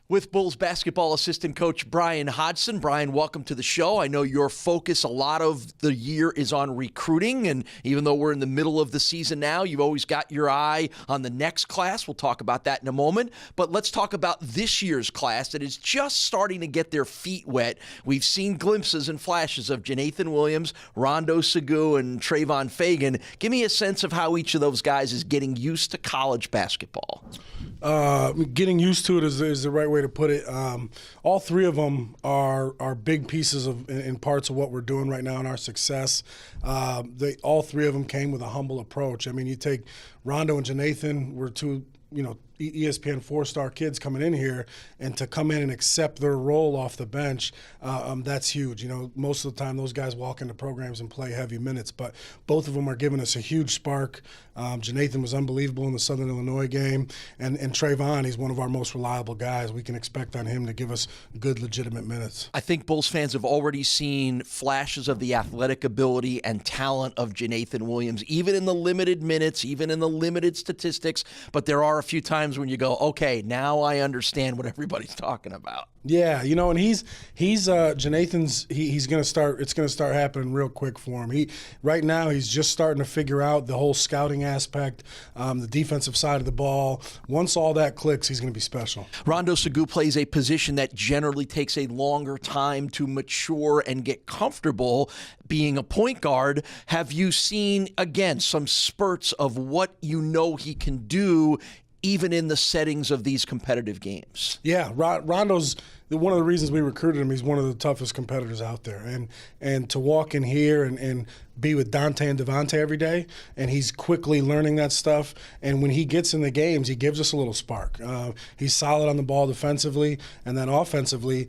with Bulls basketball assistant coach Bryan Hodgson. Bryan, welcome to the show. I know your focus a lot of the year is on recruiting, and even though we're in the middle of the season now, you've always got your eye on the next class. We'll talk about that in a moment, but let's talk about this year's class that is just starting to get their feet wet. We've seen glimpses and flashes of JEENATHAN Williams, Rondo Segou, and FAGAN. Give me a sense of how each of those guys is getting used to college basketball. Getting used to it is the right way to put it. All three of them are big pieces in parts of what we're doing right now in our success. All three of them came with a humble approach. I mean, you take Rondo and JEENATHAN, we're two, ESPN four-star kids coming in here, and to come in and accept their role off the bench, that's huge. Most of the time those guys walk into programs and play heavy minutes, but both of them are giving us a huge spark. JEENATHAN was unbelievable in the Southern Illinois game, and Trayvon, he's one of our most reliable guys. We can expect on him to give us good, legitimate minutes. I think Bulls fans have already seen flashes of the athletic ability and talent of JEENATHAN Williams, even in the limited minutes, even in the limited statistics, but there are a few times when you go, okay, now I understand what everybody's talking about. Yeah, and he's JEENATHAN's he's going to start. It's going to start happening real quick for him. Right now he's just starting to figure out the whole scouting aspect, the defensive side of the ball. Once all that clicks, he's going to be special. Rondo Segou plays a position that generally takes a longer time to mature and get comfortable being a point guard. Have you seen, again, some spurts of what he can do even in the settings of these competitive games? Yeah, Rondo's one of the reasons we recruited him. He's one of the toughest competitors out there, and to walk in here and be with Dante and Devontae every day, and he's quickly learning that stuff. And when he gets in the games, he gives us a little spark. He's solid on the ball defensively, and then offensively,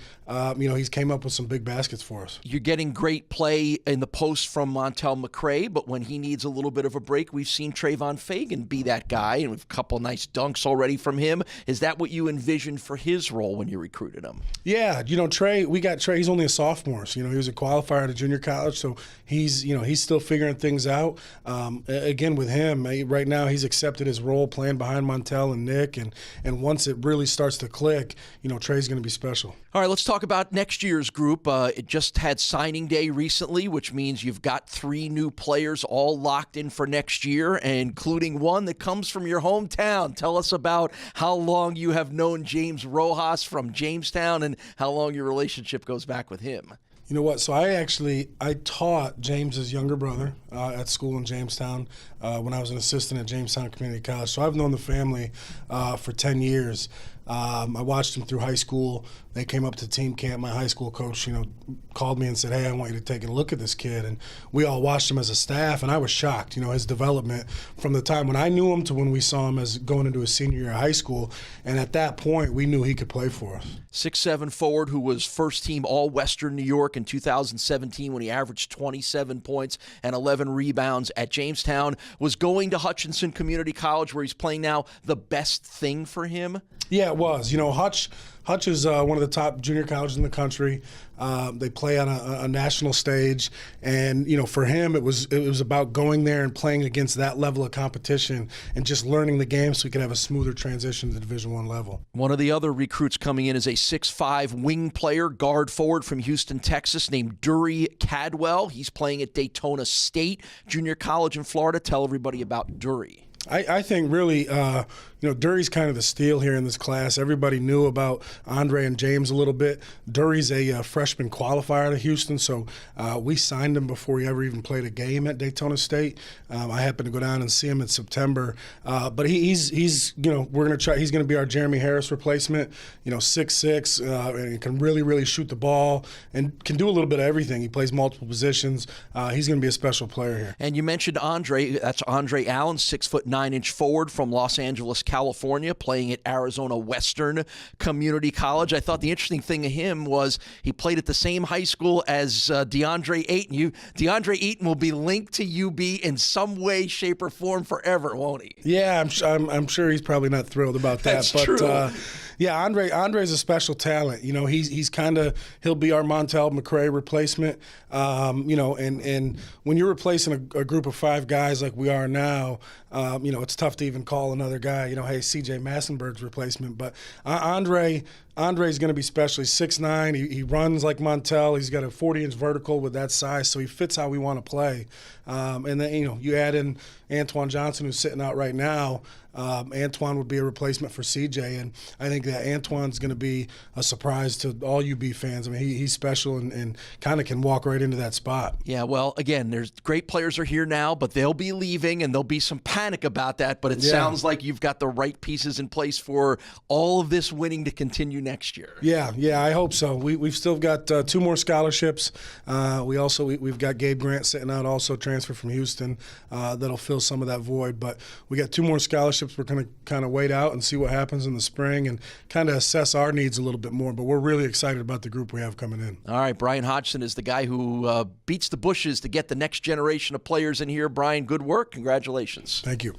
he's came up with some big baskets for us. You're getting great play in the post from Montel McRae, but when he needs a little bit of a break, we've seen FAGAN be that guy, and we've a couple nice dunks already from him. Is that what you envisioned for his role when you recruited him? Yeah, Trey, we got Trey. He's only a sophomore, so he was a qualifier at a junior college, so he's still figuring things out. Again, with him, right now he's accepted his role playing behind Montel and Nick, and once it really starts to click, Trey's going to be special. All right, let's talk about next year's group. It just had signing day recently, which means you've got 3 new players all locked in for next year, including one that comes from your hometown. Tell us about how long you have known James Rojas from Jamestown and how long your relationship goes back with him. You know what? So I taught James's younger brother at school in Jamestown when I was an assistant at Jamestown Community College. So I've known the family for 10 years. I watched them through high school. They came up to team camp. My high school coach, called me and said, "Hey, I want you to take a look at this kid." And we all watched him as a staff, and I was shocked, his development from the time when I knew him to when we saw him as going into his senior year of high school. And at that point, we knew he could play for us. 6'7" forward who was first-team All-Western New York in 2017 when he averaged 27 points and 11 rebounds at Jamestown, was going to Hutchinson Community College, where he's playing now, the best thing for him? Yeah, it was. Hutch is one of the top junior colleges in the country. They play on a national stage, and for him, it was about going there and playing against that level of competition and just learning the game so he could have a smoother transition to the Division I level. One of the other recruits coming in is a 6'5" wing player, guard forward from Houston, Texas, named DUREY CADWELL. He's playing at Daytona State Junior College in Florida. Tell everybody about DUREY. I think really, Durey's kind of the steal here in this class. Everybody knew about Andre and James a little bit. Durey's a freshman qualifier out of Houston, so we signed him before he ever even played a game at Daytona State. I happened to go down and see him in September, but he's we're gonna try. He's gonna be our Jeremy Harris replacement. 6'6", and he can really shoot the ball and can do a little bit of everything. He plays multiple positions. He's gonna be a special player here. And you mentioned Andre. That's Andre Allen, 6'9" forward from Los Angeles, California, playing at Arizona Western Community College. I thought the interesting thing of him was he played at the same high school as DeAndre Ayton. DeAndre Ayton will be linked to UB in some way, shape, or form forever, won't he? Yeah, I'm sure he's probably not thrilled about that. That's but true. Yeah, Andre's a special talent. He's he'll be our Montel McRae replacement. And when you're replacing a group of 5 guys like we are now, it's tough to even call another guy, hey, CJ Massenberg's replacement. But Andre Andre's going to be special. He's 6'9". He runs like Montel. He's got a 40-inch vertical with that size, so he fits how we want to play. And then, you add in Antoine Johnson, who's sitting out right now. Antoine would be a replacement for CJ, and I think that Antoine's going to be a surprise to all UB fans. I mean, he's special and kind of can walk right into that spot. Yeah, well, again, there's great players are here now, but they'll be leaving, and there'll be some panic about that. But it sounds like you've got the right pieces in place for all of this winning to continue next year. Yeah, I hope so. We've still got 2 more scholarships. We've got Gabe Grant sitting out, also transferred from Houston. That'll fill some of that void. But we got 2 more scholarships. We're going to kind of wait out and see what happens in the spring and kind of assess our needs a little bit more. But we're really excited about the group we have coming in. All right, Bryan Hodgson is the guy who beats the bushes to get the next generation of players in here. Bryan, good work. Congratulations. Thank you.